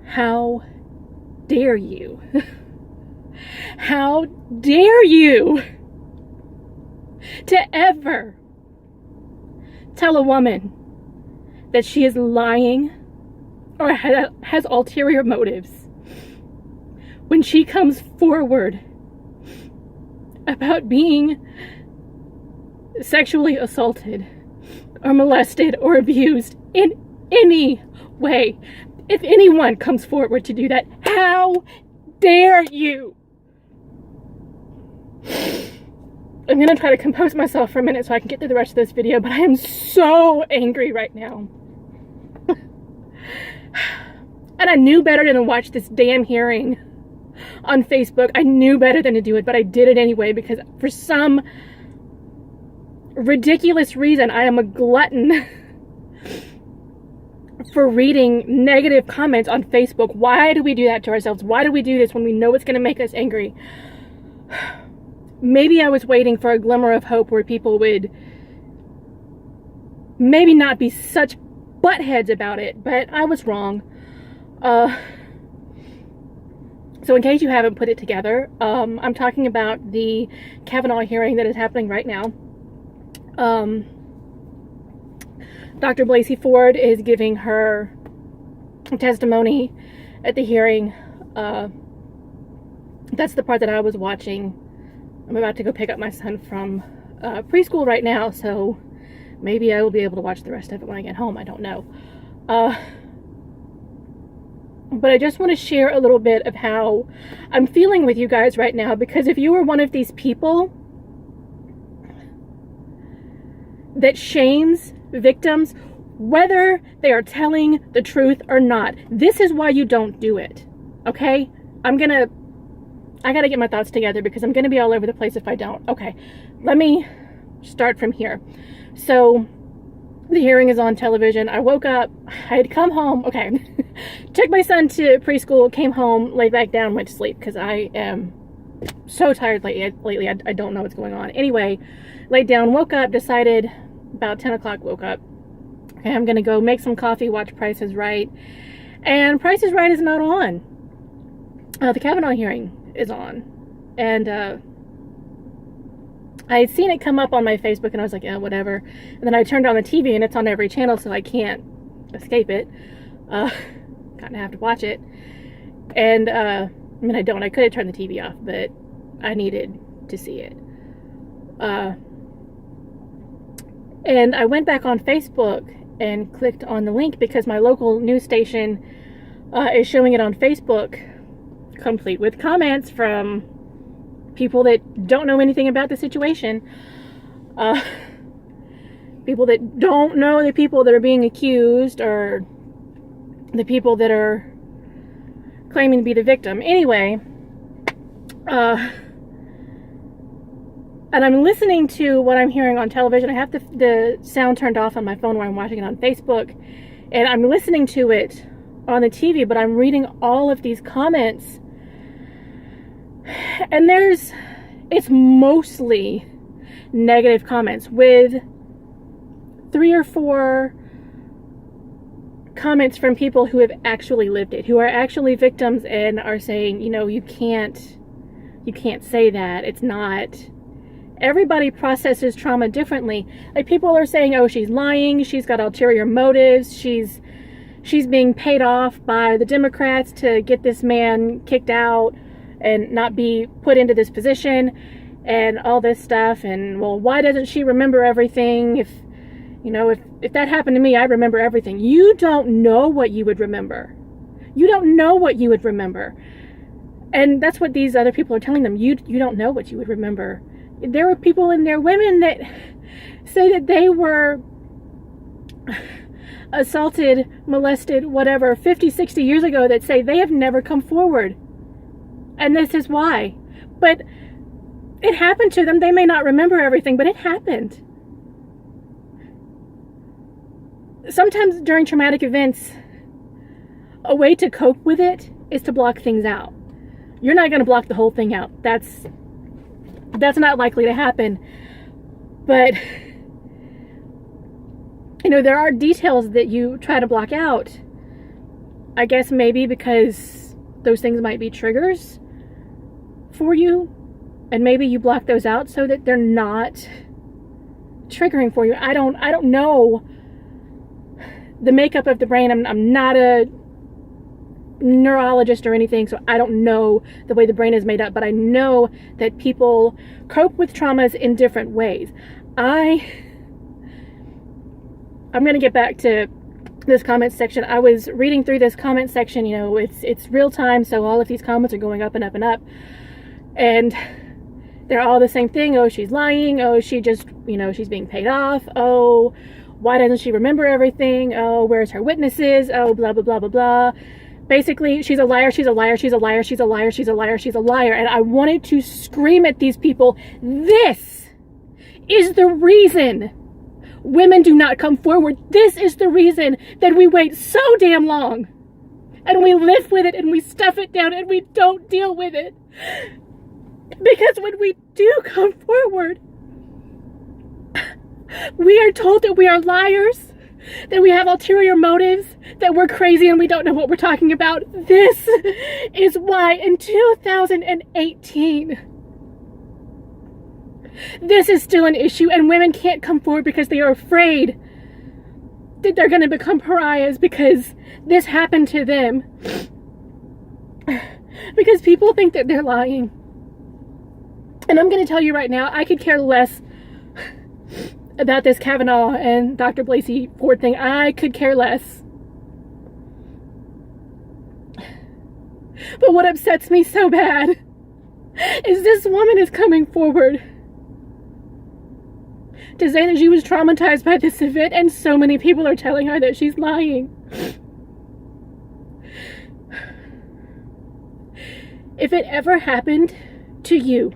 How dare you? How dare you to ever tell a woman that she is lying or has ulterior motives when she comes forward about being sexually assaulted or molested or abused in any way. If anyone comes forward to do that, how dare you? I'm going to try to compose myself for a minute so I can get through the rest of this video, but I am so angry right now. And I knew better than to watch this damn hearing on Facebook. I knew better than to do it, but I did it anyway because for some ridiculous reason, I am a glutton for reading negative comments on Facebook. Why do we do that to ourselves? Why do we do this when we know it's going to make us angry? Maybe I was waiting for a glimmer of hope where people would maybe not be such buttheads about it, but I was wrong. So in case you haven't put it together, I'm talking about the Kavanaugh hearing that is happening right now. Dr. Blasey Ford is giving her testimony at the hearing. That's the part that I was watching. I'm about to go pick up my son from preschool right now, so maybe I will be able to watch the rest of it when I get home. I don't know. But I just want to share a little bit of how I'm feeling with you guys right now, because if you are one of these people that shames victims, whether they are telling the truth or not, this is why you don't do it, okay? I gotta get my thoughts together because I'm gonna be all over the place if I don't. Okay, let me start from here. So the hearing is on television. I woke up, I had come home, okay, took my son to preschool, came home, laid back down, went to sleep because I am so tired lately. I don't know what's going on. Anyway, laid down, woke up, decided about 10 o'clock, woke up. Okay, I'm gonna go make some coffee, watch Price is Right. And Price is Right is not on. The Kavanaugh hearing is on. And I had seen it come up on my Facebook and I was like, yeah, whatever. And then I turned on the TV and it's on every channel, so I can't escape it. Kind of have to watch it. And I mean, I could have turned the TV off, but I needed to see it. And I went back on Facebook and clicked on the link because my local news station is showing it on Facebook, complete with comments from people that don't know anything about the situation. People that don't know the people that are being accused or the people that are claiming to be the victim. Anyway, and I'm listening to what I'm hearing on television. I have the sound turned off on my phone where I'm watching it on Facebook, and I'm listening to it on the TV, but I'm reading all of these comments, and it's mostly negative comments with 3 or 4 comments from people who have actually lived it, who are actually victims and are saying, you know, you can't say that. It's not. Everybody processes trauma differently. Like, people are saying, oh, she's lying, she's got ulterior motives, she's being paid off by the Democrats to get this man kicked out and not be put into this position and all this stuff. And, well, why doesn't she remember everything? If that happened to me, I remember everything. You don't know what you would remember. You don't know what you would remember. And that's what these other people are telling them. You don't know what you would remember. There are people in there, women, that say that they were assaulted, molested, whatever, 50, 60 years ago, that say they have never come forward. And this is why. But it happened to them. They may not remember everything, but it happened. Sometimes during traumatic events, a way to cope with it is to block things out. You're not going to block the whole thing out. That's not likely to happen. But, you know, there are details that you try to block out. I guess maybe because those things might be triggers for you, and maybe you block those out so that they're not triggering for you. I don't know the makeup of the brain. I'm not a neurologist or anything, so I don't know the way the brain is made up, but I know that people cope with traumas in different ways. I'm going to get back to this comment section. I was reading through this comment section. You know, it's real time, so all of these comments are going up and up and up, and they're all the same thing. Oh, she's lying. Oh, she just, you know, she's being paid off. Oh, why doesn't she remember everything? Oh, where's her witnesses? Oh, blah blah blah blah blah. Basically, she's a liar, she's a liar, she's a liar, she's a liar, she's a liar, she's a liar. And I wanted to scream at these people, this is the reason women do not come forward. This is the reason that we wait so damn long. And we live with it and we stuff it down and we don't deal with it. Because when we do come forward, we are told that we are liars, that we have ulterior motives, that we're crazy and we don't know what we're talking about. This is why in 2018, this is still an issue, and women can't come forward because they are afraid that they're going to become pariahs because this happened to them. Because people think that they're lying. And I'm going to tell you right now, I could care less about this Kavanaugh and Dr. Blasey Ford thing. I could care less. But what upsets me so bad is this woman is coming forward to say that she was traumatized by this event, and so many people are telling her that she's lying. If it ever happened to you,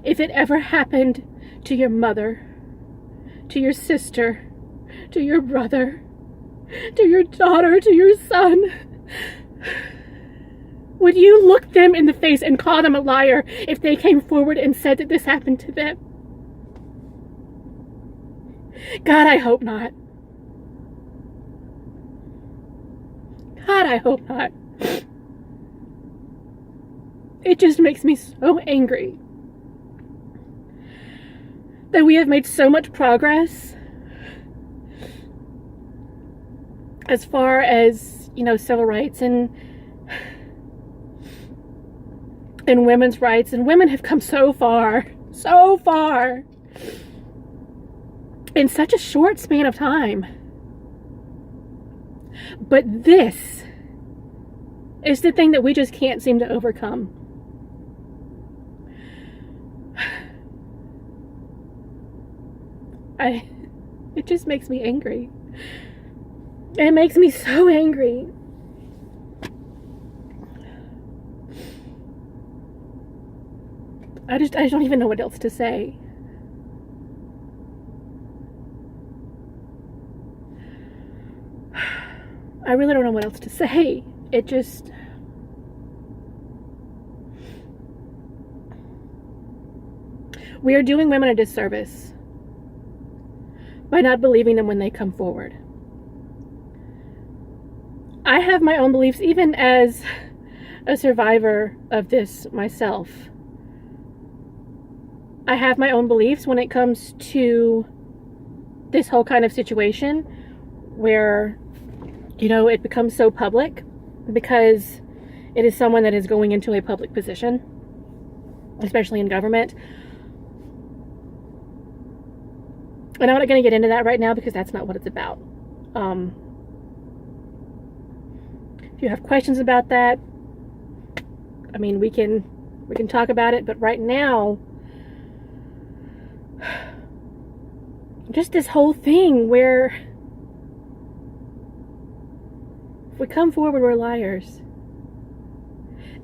if it ever happened to your mother, to your sister, to your brother, to your daughter, to your son, would you look them in the face and call them a liar if they came forward and said that this happened to them? God, I hope not. God, I hope not. It just makes me so angry that we have made so much progress as far as, you know, civil rights and women's rights, and women have come so far in such a short span of time. But this is the thing that we just can't seem to overcome. It just makes me angry. It makes me so angry. I just don't even know what else to say. I really don't know what else to say. It just... We are doing women a disservice by not believing them when they come forward. I have my own beliefs, even as a survivor of this myself. I have my own beliefs when it comes to this whole kind of situation where, you know, it becomes so public because it is someone that is going into a public position, especially in government. And I'm not going to get into that right now because that's not what it's about. If you have questions about that, I mean, we can talk about it, but right now, just this whole thing where if we come forward, we're liars.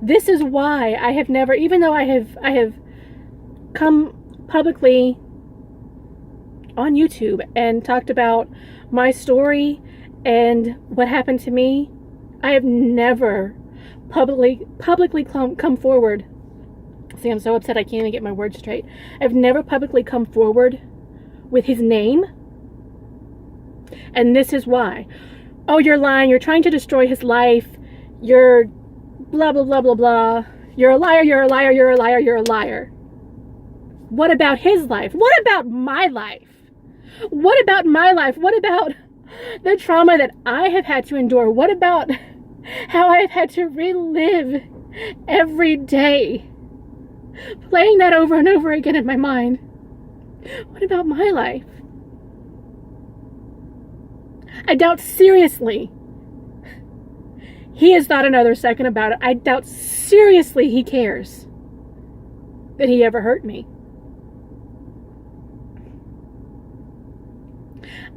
This is why I have never, even though I have come publicly on YouTube and talked about my story and what happened to me, I have never publicly come forward. See, I'm so upset I can't even get my words straight. I've never publicly come forward with his name. And this is why. oh, you're lying, you're trying to destroy his life, you're blah, blah, blah, blah, blah. You're a liar, you're a liar, you're a liar, you're a liar. What about his life? What about my life? What about my life? What about the trauma that I have had to endure? What about how I've had to relive every day, playing that over and over again in my mind? What about my life? I doubt seriously he has thought another second about it. I doubt seriously he cares that he ever hurt me.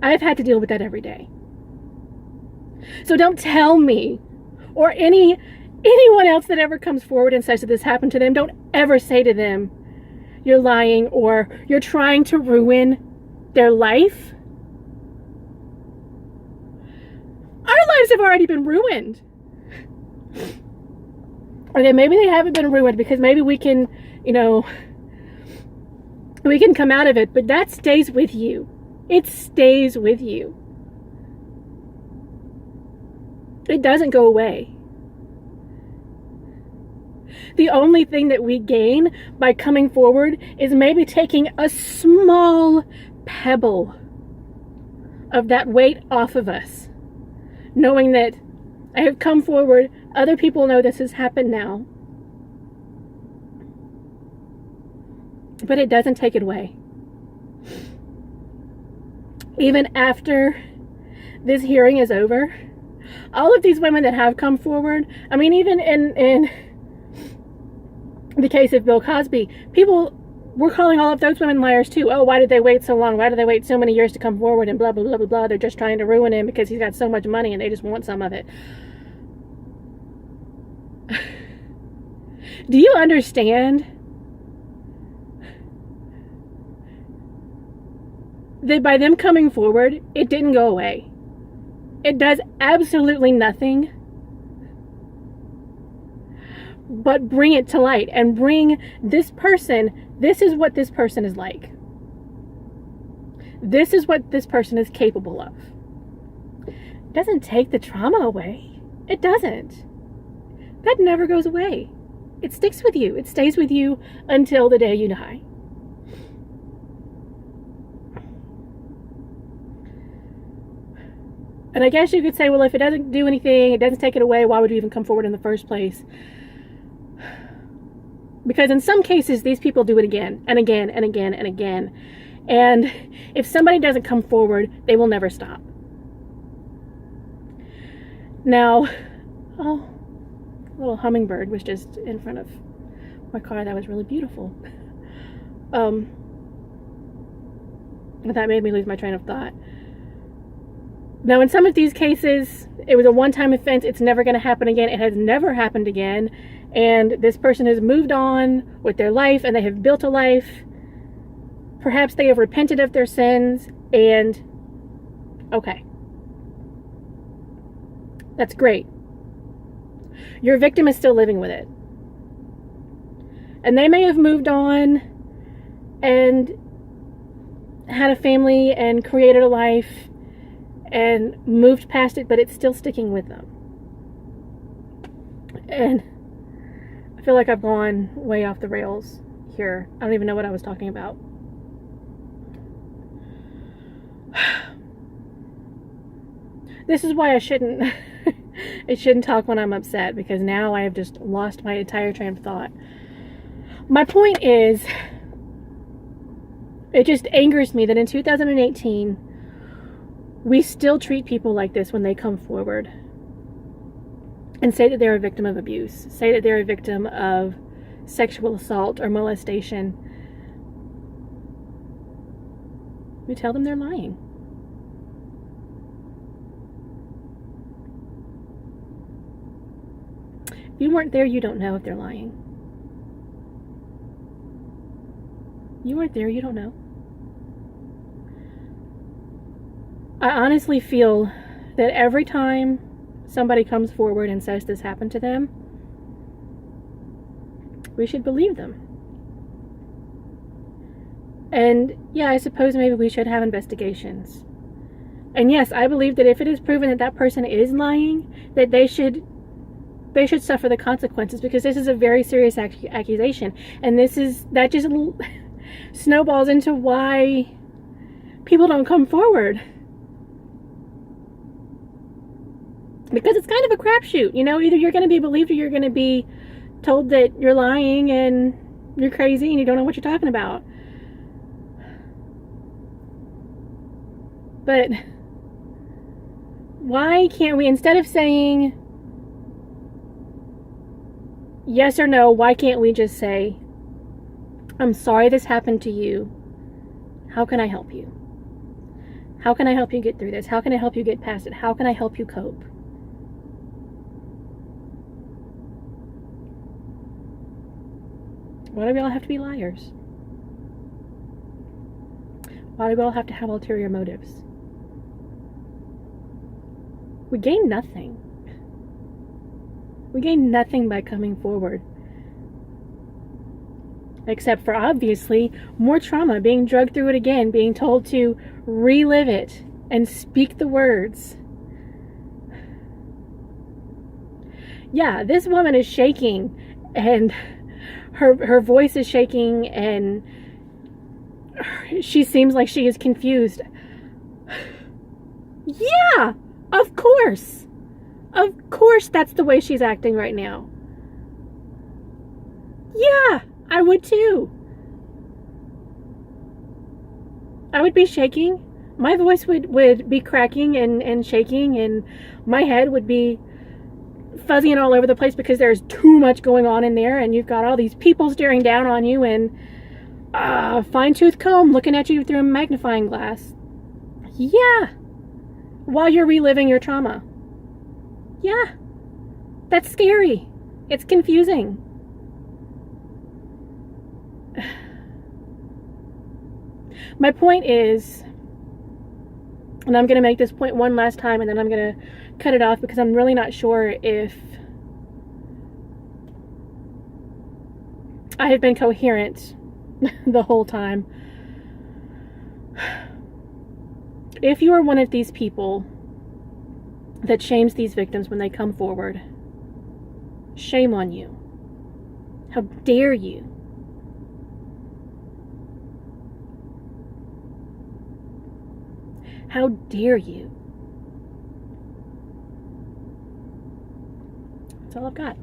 I've had to deal with that every day. So don't tell me, or anyone else that ever comes forward and says that this happened to them, don't ever say to them, you're lying, or you're trying to ruin their life. Our lives have already been ruined. Okay, maybe they haven't been ruined because maybe we can, we can come out of it, but that stays with you. It stays with you. It doesn't go away. The only thing that we gain by coming forward is maybe taking a small pebble of that weight off of us. Knowing that I have come forward, other people know this has happened now. But it doesn't take it away. Even after this hearing is over, all of these women that have come forward, I mean, even in the case of Bill Cosby, people were calling all of those women liars too. Oh, why did they wait so long? Why did they wait so many years to come forward and blah, blah, blah, blah, blah. They're just trying to ruin him because he's got so much money and they just want some of it. Do you understand that by them coming forward, it didn't go away? It does absolutely nothing but bring it to light and bring this person, this is what this person is like. This is what this person is capable of. It doesn't take the trauma away. It doesn't. That never goes away. It sticks with you. It stays with you until the day you die. And I guess you could say, well, if it doesn't do anything, it doesn't take it away, why would you even come forward in the first place? Because in some cases, these people do it again and again and again and again. And if somebody doesn't come forward, they will never stop. Now, oh, a little hummingbird was just in front of my car. That was really beautiful. But that made me lose my train of thought. Now, in some of these cases, it was a one-time offense. It's never going to happen again. It has never happened again. And this person has moved on with their life and they have built a life. Perhaps they have repented of their sins and, okay. That's great. Your victim is still living with it. And they may have moved on and had a family and created a life and moved past it, but it's still sticking with them. And I feel like I've gone way off the rails here. I don't even know what I was talking about. This is why I shouldn't talk when I'm upset, because now I have just lost my entire train of thought. My point is, it just angers me that in 2018 we still treat people like this when they come forward and say that they're a victim of abuse, say that they're a victim of sexual assault or molestation. We tell them they're lying. If you weren't there, you don't know if they're lying. You weren't there, you don't know. I honestly feel that every time somebody comes forward and says this happened to them, we should believe them. And yeah, I suppose maybe we should have investigations And yes, I believe that if it is proven that that person is lying, that they should suffer the consequences, because this is a very serious accusation, and that just snowballs into why people don't come forward, because it's kind of a crapshoot. Either you're going to be believed or you're going to be told that you're lying and you're crazy and you don't know what you're talking about. But why can't we, instead of saying yes or no, why can't we just say, I'm sorry this happened to you. How can I help you? How can I help you get through this? How can I help you get past it? How can I help you cope? Why do we all have to be liars? Why do we all have to have ulterior motives? We gain nothing. We gain nothing by coming forward. Except for, obviously, more trauma, being drugged through it again, being told to relive it and speak the words. Yeah, this woman is shaking, and her voice is shaking, and she seems like she is confused. Yeah, of course. Of course that's the way she's acting right now. Yeah, I would too. I would be shaking. My voice would be cracking and shaking, and my head would be fuzzying all over the place because there's too much going on in there, and you've got all these people staring down on you, and fine-tooth comb looking at you through a magnifying glass. Yeah. While you're reliving your trauma. Yeah. That's scary. It's confusing. My point is, and I'm going to make this point one last time, and then I'm going to cut it off, because I'm really not sure if I have been coherent the whole time. If you are one of these people that shames these victims when they come forward, shame on you. How dare you? How dare you? That's all I've got.